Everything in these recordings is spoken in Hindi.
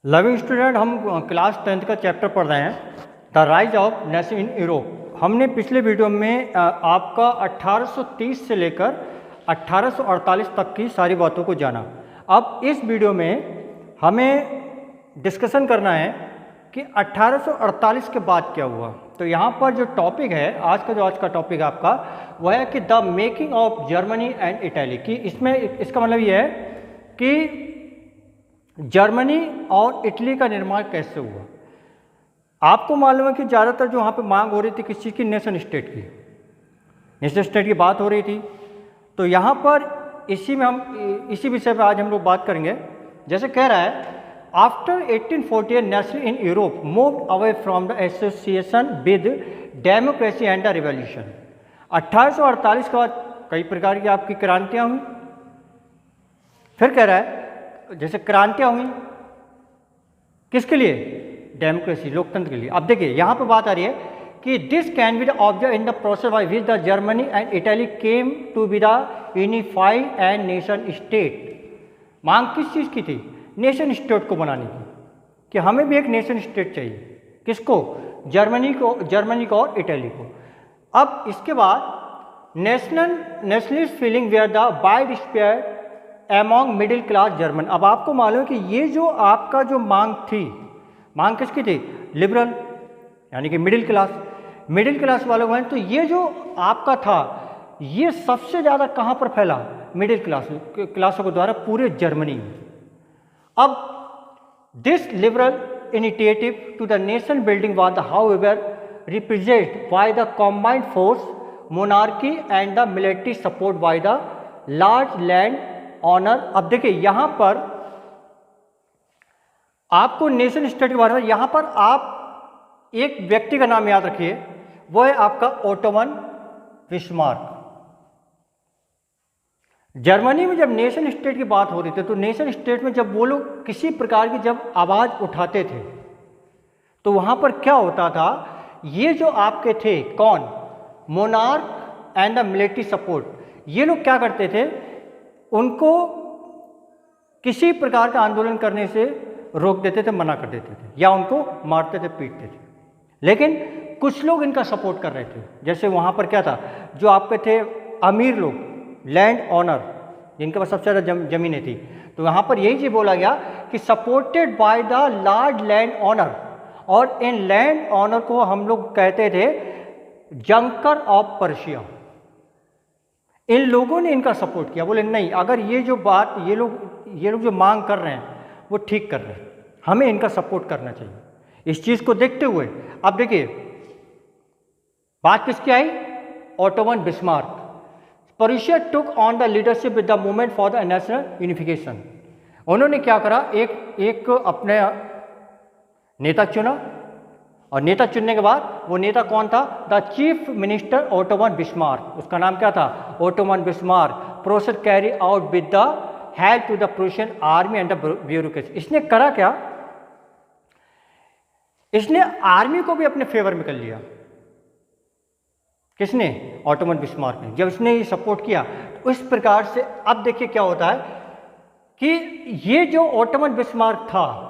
लविंग स्टूडेंट, हम क्लास 10th का चैप्टर पढ़ रहे हैं the rise of nation in Europe. हमने पिछले वीडियो में आपका 1830 से लेकर 1848 तक की सारी बातों को जाना। अब इस वीडियो में हमें डिस्कशन करना है कि 1848 के बाद क्या हुआ। तो यहाँ पर जो टॉपिक है आज का टॉपिक है आपका, वह है कि the making of Germany and Italy. कि इसमें इसका मतलब ये है कि जर्मनी और इटली का निर्माण कैसे हुआ। आपको मालूम है कि ज़्यादातर जो वहाँ पे मांग हो रही थी किस चीज़ की, नेशन स्टेट की, नेशन स्टेट की बात हो रही थी। तो यहाँ पर इसी विषय पर आज हम लोग बात करेंगे। जैसे कह रहा है, after 1848 nation in Europe moved away from the association with democracy and the revolution. 1848 के बाद कई प्रकार की आपकी क्रांतियाँ हुई। फिर कह रहा है जैसे क्रांतियाँ हुई किसके लिए, डेमोक्रेसी, लोकतंत्र के लिए। अब देखिए यहाँ पर बात आ रही है कि this can be the observe in the process by which the Germany and Italy came to be the unified and nation state. मांग किस चीज़ की थी, नेशन स्टेट को बनाने की, कि हमें भी एक नेशन स्टेट चाहिए। किसको, जर्मनी को और इटली को। अब इसके बाद nationalist feeling were the widespread among middle class German. अब आपको मालूम है कि ये जो आपका जो मांग थी, मांग किसकी थी, लिबरल, यानी कि मिडिल क्लास वालों को। तो ये जो आपका था ये सबसे ज़्यादा कहाँ पर फैला, मिडिल क्लासों के द्वारा पूरे जर्मनी में। अब this liberal initiative to the nation building was however represented by the combined force monarchy and the military support by the large landowner. अब देखिए यहाँ पर आपको नेशन स्टेट के बारे में, यहाँ पर आप एक व्यक्ति का नाम याद रखिए, वो है आपका ओटोमन बिस्मार्क। जर्मनी में जब नेशन स्टेट की बात हो रही थी, तो नेशन स्टेट में जब वो लोग किसी प्रकार की जब आवाज़ उठाते थे तो वहाँ पर क्या होता था, ये जो आपके थे कौन, monarch and the military support, ये लोग क्या करते थे, उनको किसी प्रकार का आंदोलन करने से रोक देते थे, मना कर देते थे, या उनको मारते थे, पीटते थे। लेकिन कुछ लोग इनका सपोर्ट कर रहे थे। जैसे वहाँ पर क्या था, जो आपके थे अमीर लोग, लैंड ऑनर, जिनके पास सबसे ज़्यादा ज़मीनें थी, तो यहाँ पर यही चीज़ बोला गया कि supported by the large land owner. और इन लैंड ऑनर को हम लोग कहते थे जंकर ऑफ पर्शिया। इन लोगों ने इनका सपोर्ट किया, बोले नहीं, अगर ये जो बात ये लोग जो मांग कर रहे हैं वो ठीक कर रहे हैं, हमें इनका सपोर्ट करना चाहिए। इस चीज़ को देखते हुए अब देखिए बात किसकी आई, Otto von Bismarck. Prussia took on the leadership with the movement for the national unification. उन्होंने क्या करा, एक अपने नेता चुना, और नेता चुनने के बाद वो नेता कौन था, the chief minister Otto von Bismarck. उसका नाम क्या था, Otto von Bismarck. Process carry out with the help to the Prussian army and the bureaucracy. इसने करा क्या, इसने आर्मी को भी अपने फेवर में कर लिया। किसने, ओटोमन बिस्मार्क ने। जब इसने ये सपोर्ट किया तो इस प्रकार से अब देखिए क्या होता है कि ये जो ओटोमन बिस्मार्क था,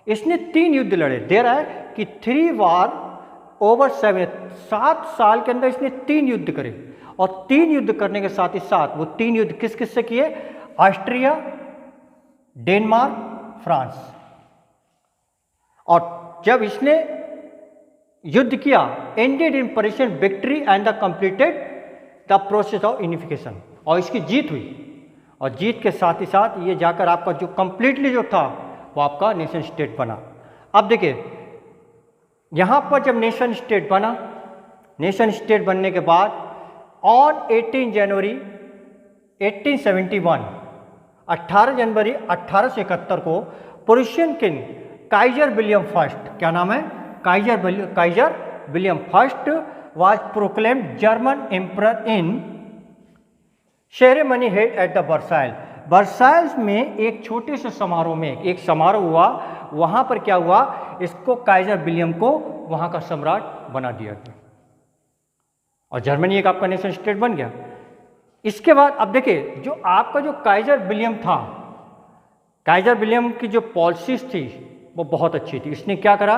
इसने 3 युद्ध लड़े। दे रहा है कि 3 वॉर ओवर 7 साल के अंदर इसने 3 युद्ध करे। और 3 युद्ध करने के साथ ही साथ वो 3 युद्ध किस किस से किए, ऑस्ट्रिया, डेनमार्क, फ्रांस। और जब इसने युद्ध किया, ended in Persian victory and the completed the process of unification. और इसकी जीत हुई, और जीत के साथ ही साथ ये जाकर आपका जो कंप्लीटली जो था वो आपका नेशन स्टेट बना। अब देखिए यहाँ पर जब नेशन स्टेट बना, नेशन स्टेट बनने के बाद ऑन 18 जनवरी 1871, 18 जनवरी 1871 को Prussian king Kaizer William first, क्या नाम है, Kaizer William first was proclaimed German emperor in ceremony head at the Versailles में एक छोटे से समारोह में एक समारोह हुआ। वहाँ पर क्या हुआ, इसको काइजर विलियम को वहाँ का सम्राट बना दिया गया, और जर्मनी एक आपका नेशन स्टेट बन गया। इसके बाद अब देखिए जो आपका जो काइजर विलियम था, काइजर विलियम की जो पॉलिसीज थी वो बहुत अच्छी थी। इसने क्या करा,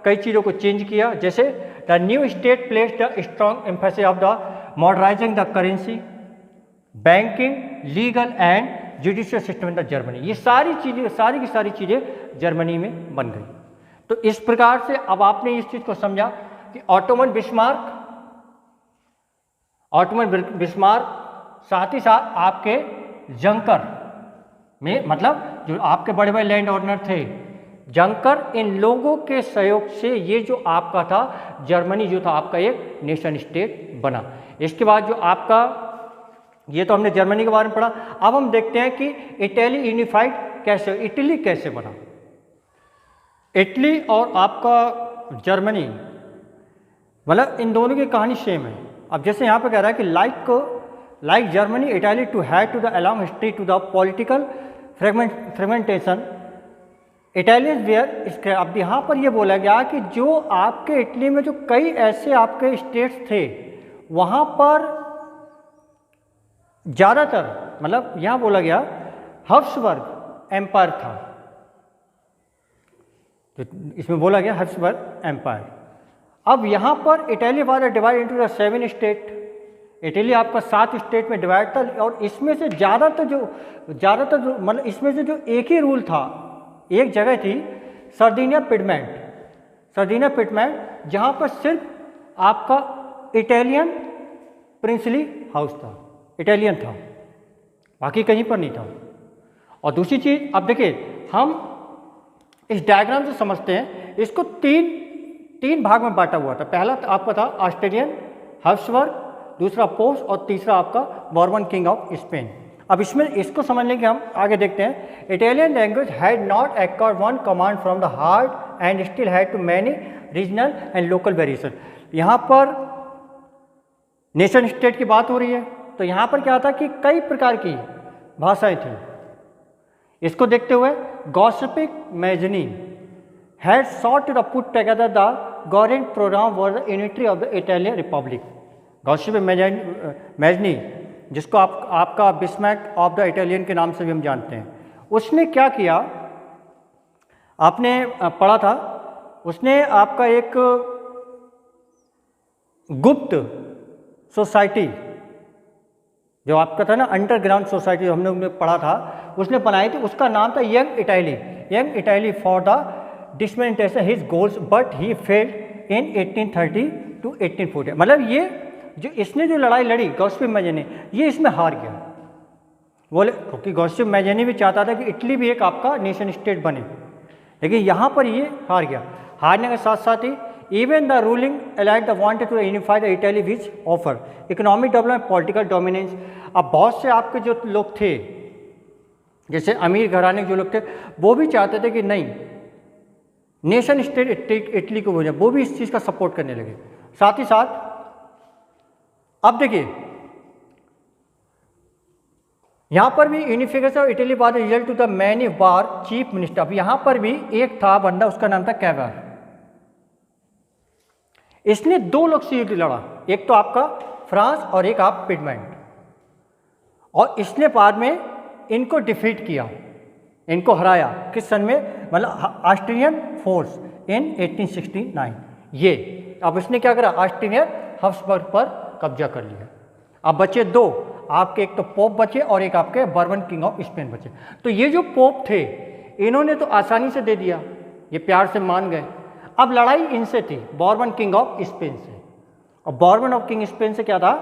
कई चीज़ों को चेंज किया, जैसे the new state place the strong emphasis of the modernising the currency, banking, legal and judicial system in the Germany. ये सारी चीज़ें, सारी की सारी चीज़ें जर्मनी में बन गई। तो इस प्रकार से अब आपने इस चीज़ को समझा कि ऑटोमन बिस्मार्क साथ ही साथ आपके जंकर में, मतलब जो आपके बड़े बड़े लैंड ओनर थे जंकर, इन लोगों के सहयोग से ये जो आपका था जर्मनी जो था आपका एक नेशन स्टेट बना। इसके बाद जो आपका, ये तो हमने जर्मनी के बारे में पढ़ा। अब हम देखते हैं कि इटली यूनिफाइड कैसे, इटली कैसे बना। इटली और आपका जर्मनी, मतलब इन दोनों की कहानी सेम है। अब जैसे यहाँ पे कह रहा है कि like Germany Italy too had to the along history to the political fragmentation Italians were. अब यहाँ पर ये बोला गया कि जो आपके इटली में जो कई ऐसे आपके स्टेट्स थे वहाँ पर ज़्यादातर, मतलब यहाँ बोला गया हब्सबर्ग एम्पायर था। तो इसमें बोला गया हब्सबर्ग एम्पायर। अब यहाँ पर Italy was divide into the 7 state. Italy आपका 7 स्टेट में डिवाइड था, और इसमें से ज़्यादातर जो मतलब इसमें से जो एक ही रूल था, एक जगह थी सर्दिनिया पिडमेंट, जहाँ पर सिर्फ आपका इटालियन प्रिंसली हाउस था, इटालियन था, बाकी कहीं पर नहीं था। और दूसरी चीज़, अब देखिए हम इस डायग्राम से समझते हैं, इसको तीन भाग में बांटा हुआ था। पहला आपका था ऑस्ट्रेलियन हब्सबर्ग, दूसरा पोस्ट, और तीसरा आपका बॉर्बन किंग ऑफ स्पेन। अब इसमें इसको समझने के हम आगे देखते हैं। Italian language had not acquired one command from the heart and still had too many regional and local variation. यहाँ पर नेशन स्टेट की बात हो रही है, तो यहाँ पर क्या था कि कई प्रकार की भाषाएं थी। इसको देखते हुए Giuseppe Mazzini had sought to put together the government programme for the unity of the Italian republic. Giuseppe Mazzini, जिसको आपका बिस्मैक ऑफ द इटालियन के नाम से भी हम जानते हैं, उसने क्या किया, आपने पढ़ा था, उसने आपका एक गुप्त सोसाइटी जो आपका था ना, अंडरग्राउंड सोसाइटी हमने पढ़ा था, उसने बनाई थी। उसका नाम था Young Italy for the dissemination his goals but he failed in 1830 to 1840। मतलब ये जो इसने जो लड़ाई लड़ी गॉसिपिक मैजनी, ये इसमें हार गया। बोले क्योंकि गॉसिपिक मैजनी भी चाहता था कि इटली भी एक आपका नेशन स्टेट बने, लेकिन यहाँ पर ये हार गया। हारने के साथ साथ ही even the ruling elite the wanted to unify the Italy which offer economic development, political dominance. अब बहुत से आपके जो लोग थे, जैसे अमीर घराने के जो लोग थे, वो भी चाहते थे कि नहीं नेशन स्टेट इटली को हो जाए, वो भी इस चीज़ का सपोर्ट करने लगे। साथ ही साथ अब देखिए यहाँ पर भी unification of Italy was result to the many war chief minister. अब यहाँ पर भी एक था बंदा, उसका नाम था कैवर। इसने 2 लोग से युद्ध लड़ा, एक तो आपका फ्रांस और एक आप पिडमेंट, और इसने बाद में इनको डिफीट किया, इनको हराया। किस सन में, मतलब ऑस्ट्रियन फोर्स इन 1869। ये अब इसने क्या करा, ऑस्ट्रियन हब्सबर्ग पर कब्जा कर लिया। अब बचे 2 आपके, एक तो पोप बचे और एक आपके बर्बन किंग ऑफ स्पेन बचे। तो ये जो पोप थे इन्होंने तो आसानी से दे दिया, ये प्यार से मान गए। अब लड़ाई इनसे थी, बॉर्बन किंग ऑफ स्पेन से। और बॉर्बन ऑफ किंग स्पेन से क्या था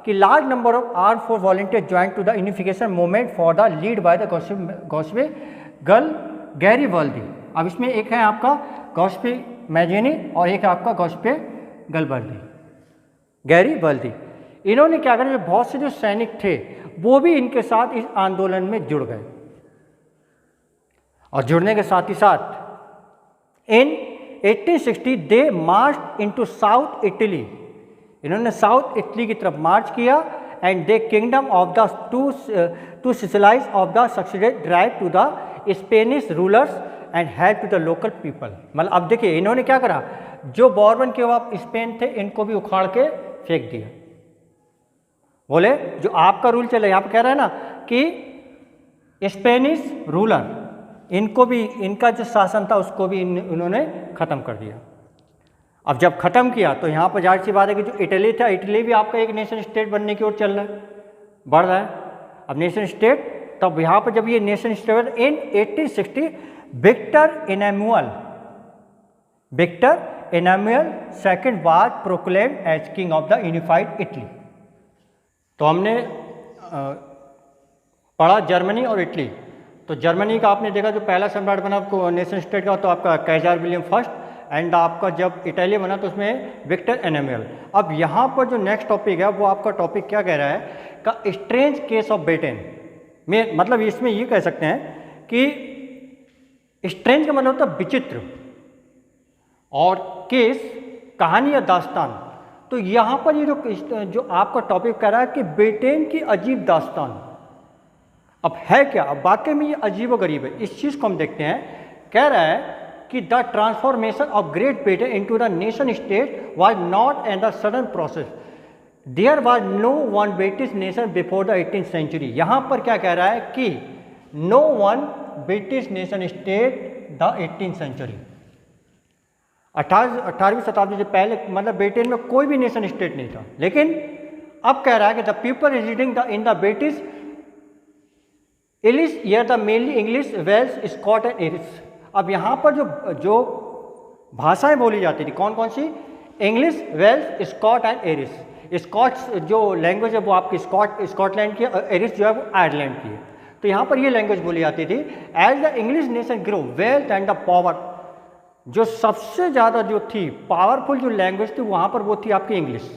कि large number of arm force volunteer join to the unification movement for the lead by the Giuseppe Garibaldi. अब इसमें एक है आपका गॉसिपिक मैजनी और एक आपका गॉसिपिक गैरिबाल्दी। इन्होंने क्या करा, बहुत से जो सैनिक थे वो भी इनके साथ इस आंदोलन में जुड़ गए, और जुड़ने के साथ ही साथ in 1860 they march into south Italy. इन्होंने साउथ इटली की तरफ मार्च किया and they kingdom of the two Sicilies of the succeeded drive to the Spanish rulers and help to the local people. मतलब अब देखिए इन्होंने क्या करा, जो बॉर्बन के ऑफ स्पेन थे इनको भी उखाड़ के फेंक दिया। बोले जो आपका रूल चले, यहाँ पर कह रहे हैं ना कि स्पेनिश रूलर इनको भी, इनका जो शासन था उसको भी इन्होंने ख़त्म कर दिया। अब जब ख़त्म किया तो यहाँ पर जाहिर सी बात है कि जो इटली था, इटली भी आपका एक नेशन स्टेट बनने की ओर चल रहा है, बढ़ रहा है। अब नेशन स्टेट, तब यहाँ पर जब ये nation state in 1860 Victor Emmanuel second was proclaimed as king of the unified Italy. तो हमने पढ़ा जर्मनी और इटली। तो जर्मनी का आपने देखा जो पहला सम्राट बना नेशन स्टेट का, तो आपका कैजार विलियम फर्स्ट, एंड आपका जब इटाली बना तो उसमें विक्टर एनामुअल। अब यहाँ पर जो नेक्स्ट टॉपिक है वो आपका टॉपिक क्या कह रहा है का स्ट्रेंज केस ऑफ ब्रिटेन में, मतलब इसमें ये कह सकते हैं कि स्ट्रेंज का मतलब होता है विचित्र, और केस कहानी या दास्तान। तो यहाँ पर ये जो आपका टॉपिक कह रहा है कि ब्रिटेन की अजीब दास्तान, अब है क्या, अब वाकई में ये अजीब व गरीब है। इस चीज़ को हम देखते हैं। कह रहा है कि the transformation of Great Britain into the nation state was not an the sudden process, there was no one British nation before the 18th century. यहाँ पर क्या कह रहा है कि no one British nation state the 18th century, 18वीं शताब्दी से पहले मतलब ब्रिटेन में कोई भी नेशन स्टेट नहीं था। लेकिन अब कह रहा है कि the people residing in the British Isles were the mainly English, Welsh, Scot and Irish. अब यहाँ पर जो भाषाएं बोली जाती थी कौन कौन सी, English, Welsh, Scot and Irish. Scots जो लैंग्वेज है वो आपकी स्कॉटलैंड की, और आयरिश जो है वो आयरलैंड की है। तो यहाँ पर ये लैंग्वेज बोली जाती थी। As the English nation grow wealth and the power, जो सबसे ज़्यादा जो थी पावरफुल जो लैंग्वेज थी वहाँ पर वो थी आपकी इंग्लिश।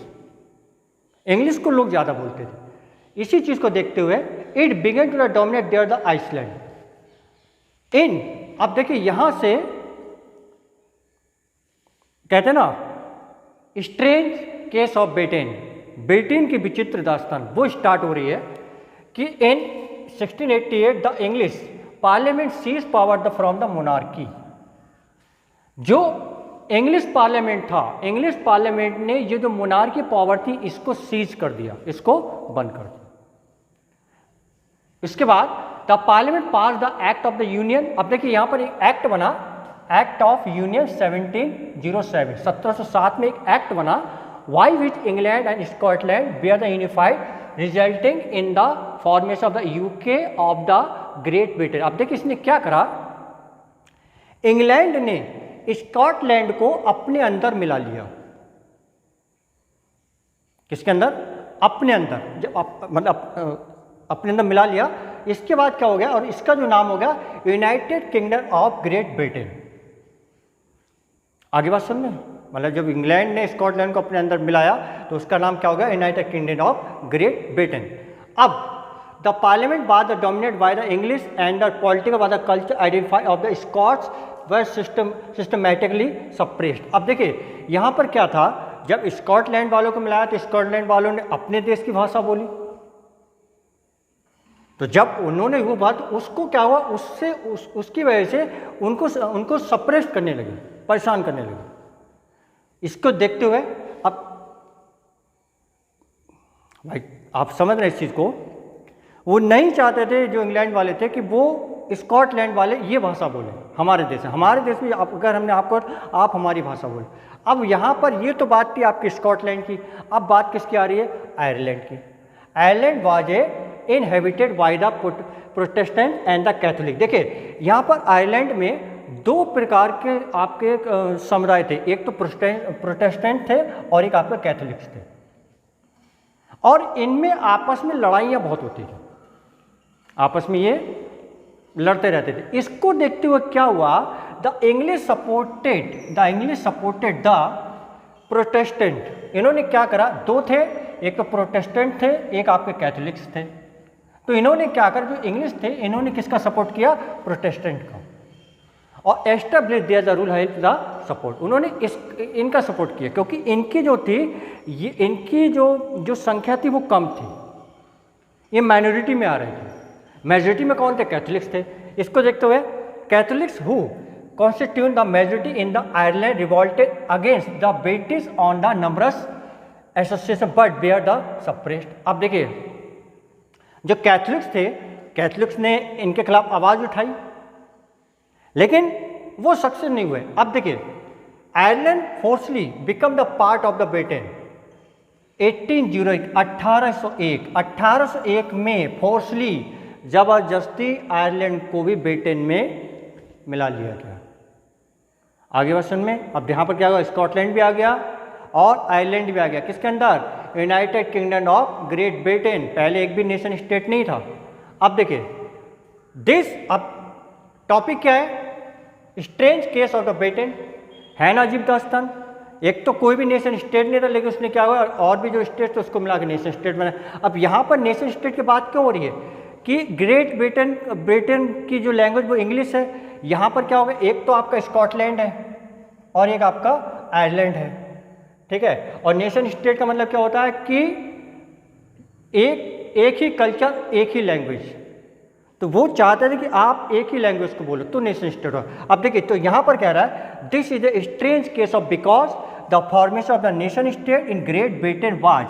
इंग्लिश को लोग ज़्यादा बोलते थे। इसी चीज़ को देखते हुए it began to dominate there the island in, अब देखिए यहाँ से कहते हैं ना strange case of Britain, Britain की विचित्र दास्तान वो स्टार्ट हो रही है कि in 1688 the English parliament seize power from the monarchy. जो इंग्लिश पार्लियामेंट था, इंग्लिश पार्लियामेंट ने ये जो मोनार्की पावर थी इसको सीज कर दिया, इसको बंद कर दिया। इसके बाद the parliament pass the act of the union. अब देखिए यहाँ पर एक एक्ट बना, एक्ट ऑफ यूनियन 1707, 1707 में एक एक्ट बना, by which England and Scotland were the unified resulting in the formation of the UK of the Great Britain. अब देखिए इसने क्या करा, इंग्लैंड ने स्कॉटलैंड को अपने अंदर मिला लिया। किसके अंदर? अपने अंदर, जब मतलब अपने अंदर मिला लिया। इसके बाद क्या हो गया, और इसका जो नाम हो गया United Kingdom of Great Britain. आगे बात समझे, मतलब जब इंग्लैंड ने स्कॉटलैंड को अपने अंदर मिलाया तो उसका नाम क्या हो गया, United Kingdom of Great Britain. अब the parliament was dominated by the English and the political was the culture identify of the Scots were systematically suppressed. अब देखिए यहाँ पर क्या था, जब स्कॉटलैंड वालों को मिलाया तो स्कॉटलैंड वालों ने अपने देश की भाषा बोली, तो जब उन्होंने वो बात, उसको क्या हुआ, उससे उसकी वजह से उनको सप्रेस करने लगे, परेशान करने लगे। इसको देखते हुए अब भाई आप समझ रहे हैं इस चीज़ को, वो नहीं चाहते थे जो इंग्लैंड वाले थे कि वो स्कॉटलैंड वाले ये भाषा बोले हमारे देश में। हमारे देश में अगर हमने आपको, आप हमारी भाषा बोले। अब यहाँ पर ये तो बात थी आपकी स्कॉटलैंड की, अब बात किसकी आ रही है, आयरलैंड की। Ireland was inhabited by the Protestant and the Catholic. देखिए यहाँ पर आयरलैंड में दो प्रकार के आपके समुदाय थे, एक तो प्रोटेस्टेंट थे और एक आपके कैथोलिक्स थे, और इनमें आपस में लड़ाइयाँ बहुत होती थी, आपस में ये लड़ते रहते थे। इसको देखते हुए क्या हुआ, the English supported the Protestant. इन्होंने क्या करा, दो थे, एक तो प्रोटेस्टेंट थे, एक आपके कैथोलिक्स थे। तो इन्होंने क्या करा, जो इंग्लिश थे इन्होंने किसका सपोर्ट किया, प्रोटेस्टेंट का, और establish their the rule help the support. उन्होंने इनका सपोर्ट किया, क्योंकि इनकी जो थी ये, इनकी जो संख्या थी वो कम थी, ये माइनॉरिटी में आ रहे थे। मेजॉरिटी में कौन थे, कैथोलिक्स थे। इसको देखते हुए Catholics who constitute the majority in the Ireland revolted against the British on the numbers association but bear the suppressed. अब देखिए जो कैथोलिक्स थे, कैथोलिक्स ने इनके खिलाफ आवाज़ उठाई, लेकिन वो सक्सेस नहीं हुए। अब देखिए, Ireland forcibly become the part of the Britain 1801 में फोर्सली जबरदस्ती आयरलैंड को भी ब्रिटेन में मिला लिया गया। आगे वर्षन में अब यहाँ पर क्या हुआ, स्कॉटलैंड भी आ गया और आयरलैंड भी आ गया। किसके अंदर, United Kingdom of Great Britain. पहले एक भी नेशन स्टेट नहीं था। अब देखिए अब टॉपिक क्या है, strange case of the Britain, है ना अजीब दास्तान। एक तो कोई भी नेशन स्टेट नहीं था, लेकिन उसने क्या हुआ, और भी जो स्टेट थे उसको मिला के नेशन स्टेट बना। अब यहाँ पर नेशन स्टेट की बात क्यों हो रही है कि ग्रेट ब्रिटेन की जो लैंग्वेज वो इंग्लिश है। यहाँ पर क्या होगा, एक तो आपका स्कॉटलैंड है और एक आपका आयरलैंड है, ठीक है। और नेशन स्टेट का मतलब क्या होता है कि एक ही कल्चर, एक ही लैंग्वेज। तो वो चाहते थे कि आप एक ही लैंग्वेज को बोलो तो नेशन स्टेट हो। अब देखिए, तो यहाँ पर कह रहा है this is a strange case of because the formation of the nation state in great Britain was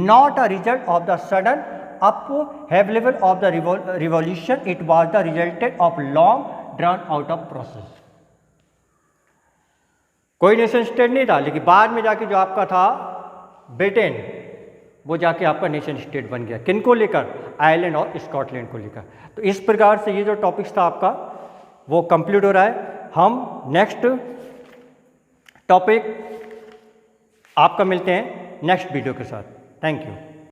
not a result of the sudden up level of the revolution, it was the resulted of long drawn out of process. कोई नेशन स्टेट नहीं था, लेकिन बाद में जाके जो आपका था ब्रिटेन, वो जाके आपका नेशन स्टेट बन गया। किन को लेकर, आयरलैंड और स्कॉटलैंड को लेकर। तो इस प्रकार से ये जो टॉपिक्स था आपका वो कंप्लीट हो रहा है। हम नेक्स्ट टॉपिक आपका मिलते हैं नेक्स्ट वीडियो के साथ। Thank you.